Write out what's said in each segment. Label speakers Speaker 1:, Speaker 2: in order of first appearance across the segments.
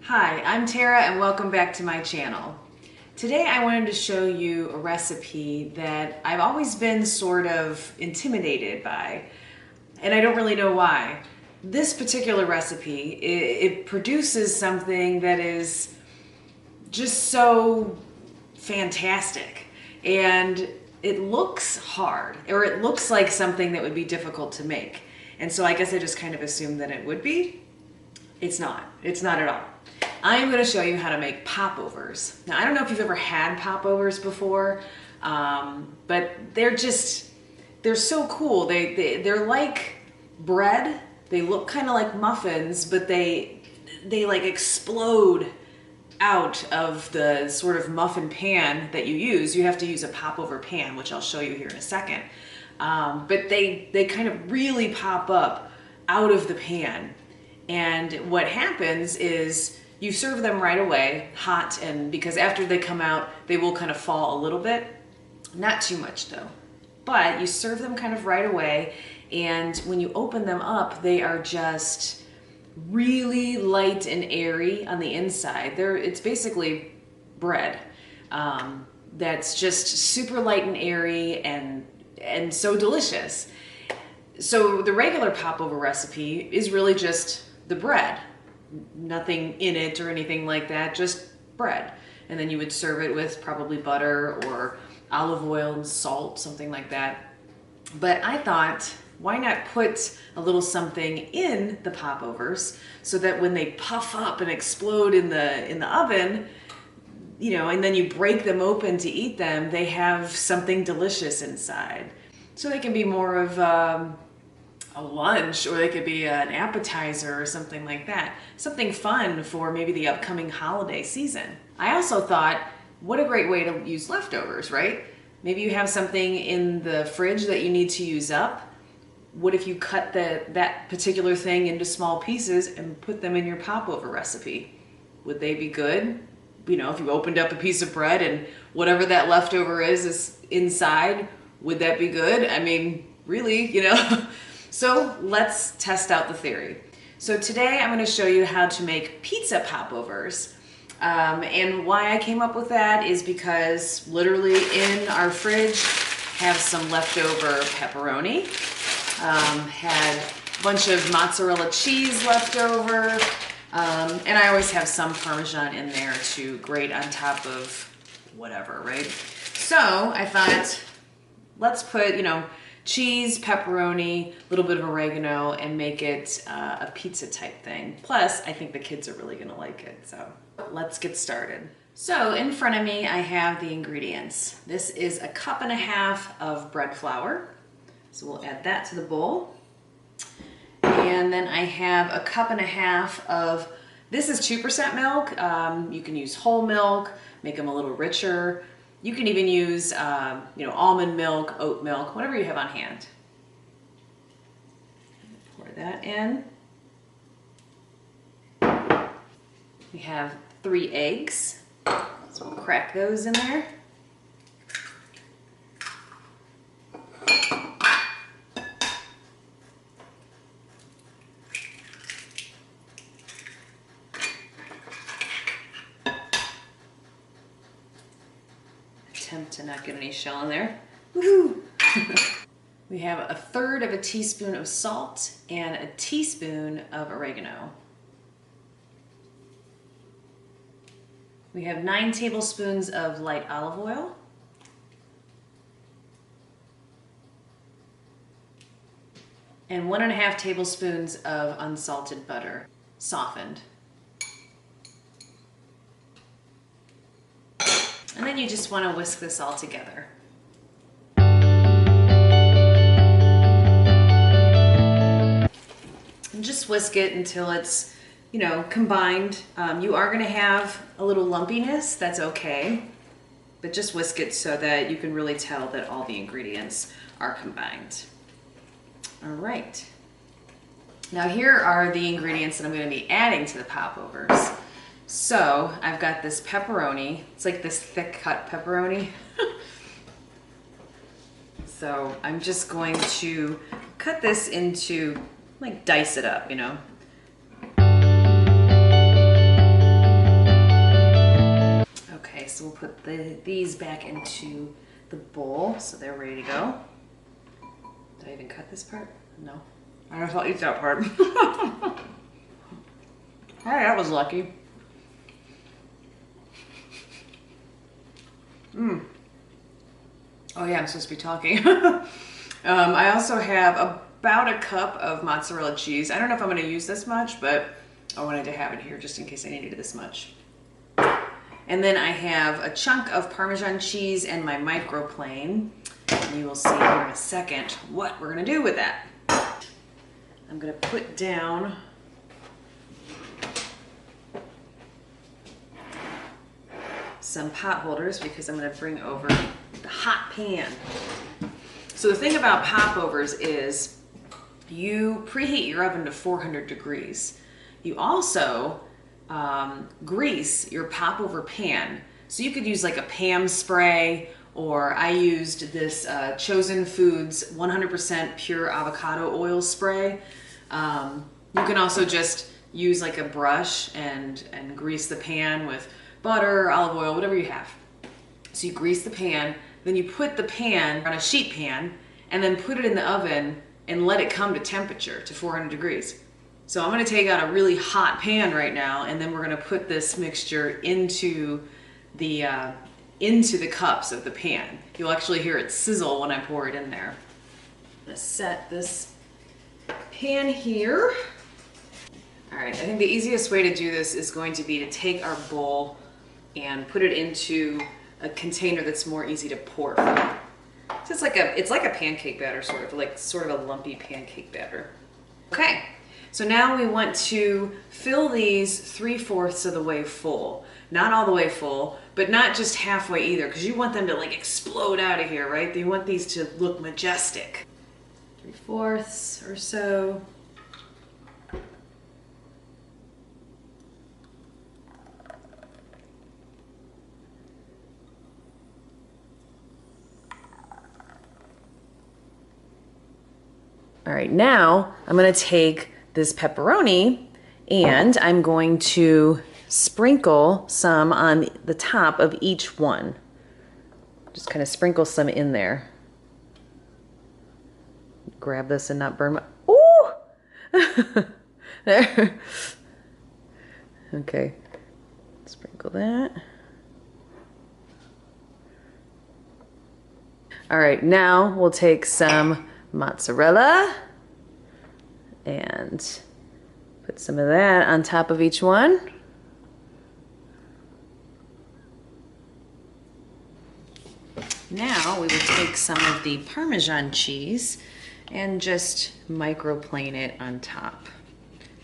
Speaker 1: Hi, I'm Tara and welcome back to my channel. Today I wanted to show you a recipe that I've always been sort of intimidated by, and I don't really know why. This particular recipe, it produces something that is just so fantastic, and it looks hard, or it looks like something that would be difficult to make. And so I guess I just kind of assumed that it would be. It's not. It's not at all. I am going to show you how to make popovers. Now, I don't know if you've ever had popovers before, but they're so cool. They're like bread. They look kind of like muffins, but they like explode out of the sort of muffin pan that you use. You have to use a popover pan, which I'll show you here in a second. But they kind of really pop up out of the pan. And what happens is you serve them right away, hot, and because after they come out, they will kind of fall a little bit. Not too much though. But you serve them kind of right away, and when you open them up, they are just really light and airy on the inside. It's basically bread that's just super light and airy and so delicious. So the regular popover recipe is really just the bread. Nothing in it or anything like that, just bread. And then you would serve it with probably butter or olive oil and salt, something like that. But I thought, why not put a little something in the popovers so that when they puff up and explode in the oven, you know, and then you break them open to eat them, they have something delicious inside. So they can be more of a lunch, or they could be an appetizer or something like that. Something fun for maybe the upcoming holiday season. I also thought, what a great way to use leftovers, right? Maybe you have something in the fridge that you need to use up. What if you cut that particular thing into small pieces and put them in your popover recipe? Would they be good? You know, if you opened up a piece of bread and whatever that leftover is inside, would that be good? I mean, really, you know? So let's test out the theory. So today I'm going to show you how to make pizza popovers. And why I came up with that is because literally in our fridge have some leftover pepperoni, had a bunch of mozzarella cheese left over, and I always have some Parmesan in there to grate on top of whatever, right? So I thought, let's put, you know, cheese, pepperoni, a little bit of oregano, and make it a pizza type thing. Plus, I think the kids are really gonna like it, so let's get started. So in front of me, I have the ingredients. This is 1.5 cups of bread flour. So we'll add that to the bowl. And then I have 1.5 cups of, this is 2% milk. You can use whole milk, make them a little richer. You can even use, you know, almond milk, oat milk, whatever you have on hand. Pour that in. We have 3 eggs, so we'll crack those in there. Attempt to not get any shell in there. Woohoo! We have 1/3 teaspoon of salt and 1 teaspoon of oregano. We have 9 tablespoons of light olive oil. And 1.5 tablespoons of unsalted butter, softened. And then you just want to whisk this all together. And just whisk it until it's, you know, combined. You are going to have a little lumpiness, that's okay. But just whisk it so that you can really tell that all the ingredients are combined. All right. Now here are the ingredients that I'm going to be adding to the popovers. So I've got this pepperoni. It's like this thick cut pepperoni. So I'm just going to cut this into, like, dice it up, you know. these back into the bowl so they're ready to go. Did I even cut this part? No. I don't know if I'll eat that part. All right, that was lucky. Oh yeah, I'm supposed to be talking. I also have about a cup of mozzarella cheese. I don't know if I'm going to use this much, but I wanted to have it here just in case I needed this much. And then I have a chunk of Parmesan cheese and my microplane. And you will see here in a second what we're going to do with that. I'm going to put down some pot holders because I'm going to bring over the hot pan. So the thing about popovers is you preheat your oven to 400 degrees. You also grease your popover pan. So you could use like a Pam spray, or I used this Chosen Foods 100% pure avocado oil spray. You can also just use like a brush and grease the pan with butter, olive oil, whatever you have. So you grease the pan, then you put the pan on a sheet pan and then put it in the oven and let it come to temperature to 400 degrees. So I'm gonna take out a really hot pan right now, and then we're gonna put this mixture into the cups of the pan. You'll actually hear it sizzle when I pour it in there. I'm gonna set this pan here. All right, I think the easiest way to do this is going to be to take our bowl and put it into a container that's more easy to pour from. So it's like a pancake batter, sort of a lumpy pancake batter. Okay, so now we want to fill these 3/4 of the way full. Not all the way full, but not just halfway either, because you want them to like explode out of here, right? You want these to look majestic. 3/4 or so. All right, now I'm gonna take this pepperoni and I'm going to sprinkle some on the top of each one. Just kind of sprinkle some in there. Grab this and not burn my, ooh! There. Okay, sprinkle that. All right, now we'll take some mozzarella and put some of that on top of each one. Now we will take some of the Parmesan cheese and just microplane it on top.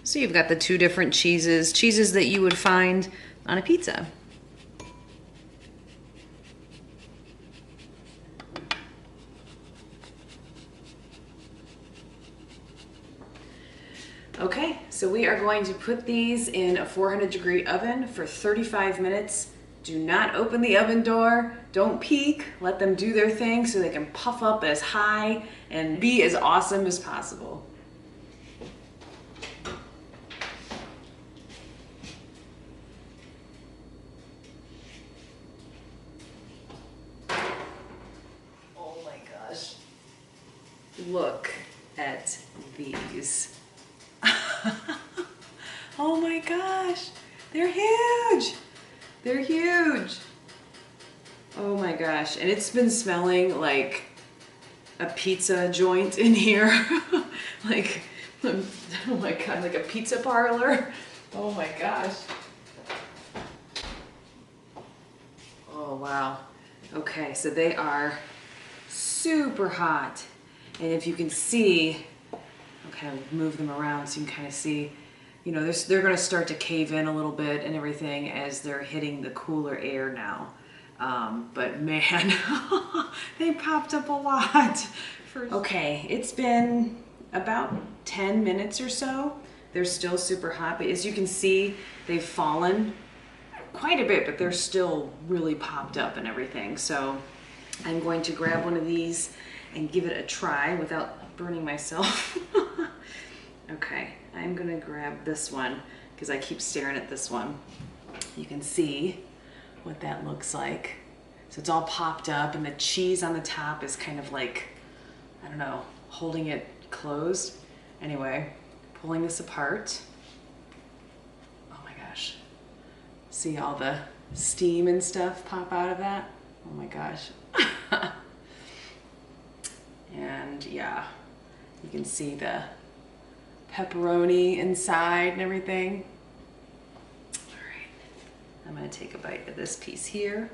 Speaker 1: So you've got the two different cheeses that you would find on a pizza. Okay, so we are going to put these in a 400-degree oven for 35 minutes. Do not open the oven door, don't peek, let them do their thing so they can puff up as high and be as awesome as possible. Oh my gosh. Look at these. Oh my gosh, they're huge. They're huge. Oh my gosh, and it's been smelling like a pizza joint in here. Like, oh my God, like a pizza parlor. Oh my gosh. Oh wow. Okay, so they are super hot. And if you can see, I'll kind of move them around so you can kind of see, you know, they're going to start to cave in a little bit and everything as they're hitting the cooler air now. But man, they popped up a lot. Okay, it's been about 10 minutes or so. They're still super hot, but as you can see, they've fallen quite a bit, but they're still really popped up and everything. So I'm going to grab one of these and give it a try without burning myself. Okay, I'm gonna grab this one because I keep staring at this one. You can see what that looks like. So it's all popped up, and the cheese on the top is kind of like, I don't know, holding it closed. Anyway, pulling this apart. Oh my gosh. See all the steam and stuff pop out of that? Oh my gosh. And yeah, you can see the pepperoni inside and everything. All right, I'm gonna take a bite of this piece here.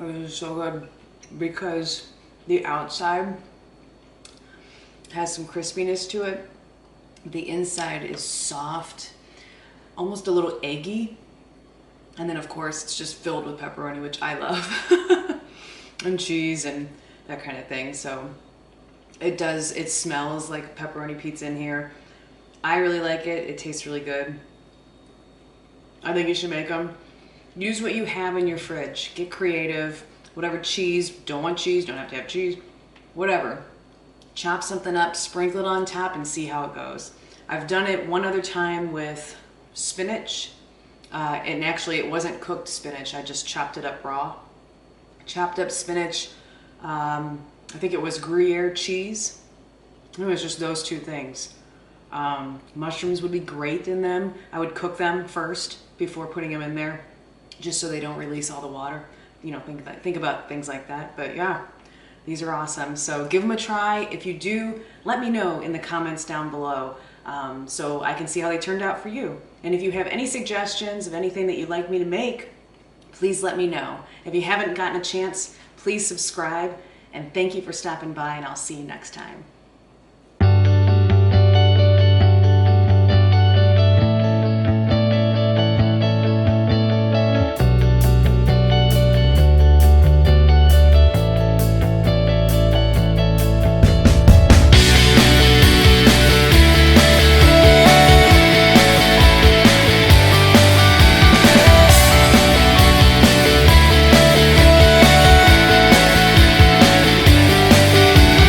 Speaker 1: It is so good because the outside has some crispiness to it. The inside is soft, almost a little eggy. And then of course it's just filled with pepperoni, which I love, and cheese and that kind of thing. So it smells like pepperoni pizza in here. I really like it. It tastes really good. I think you should make them. Use what you have in your fridge. Get creative. Whatever cheese, don't want cheese, don't have to have cheese, whatever. Chop something up, sprinkle it on top, and see how it goes. I've done it one other time with spinach, and actually it wasn't cooked spinach. I just chopped it up raw. Chopped up spinach. I think it was Gruyere cheese. It was just those two things. Mushrooms would be great in them. I would cook them first before putting them in there, just so they don't release all the water. You know, think about things like that. But yeah, these are awesome. So give them a try. If you do, let me know in the comments down below, so I can see how they turned out for you. And if you have any suggestions of anything that you'd like me to make, please let me know. If you haven't gotten a chance, please subscribe. And thank you for stopping by, and I'll see you next time.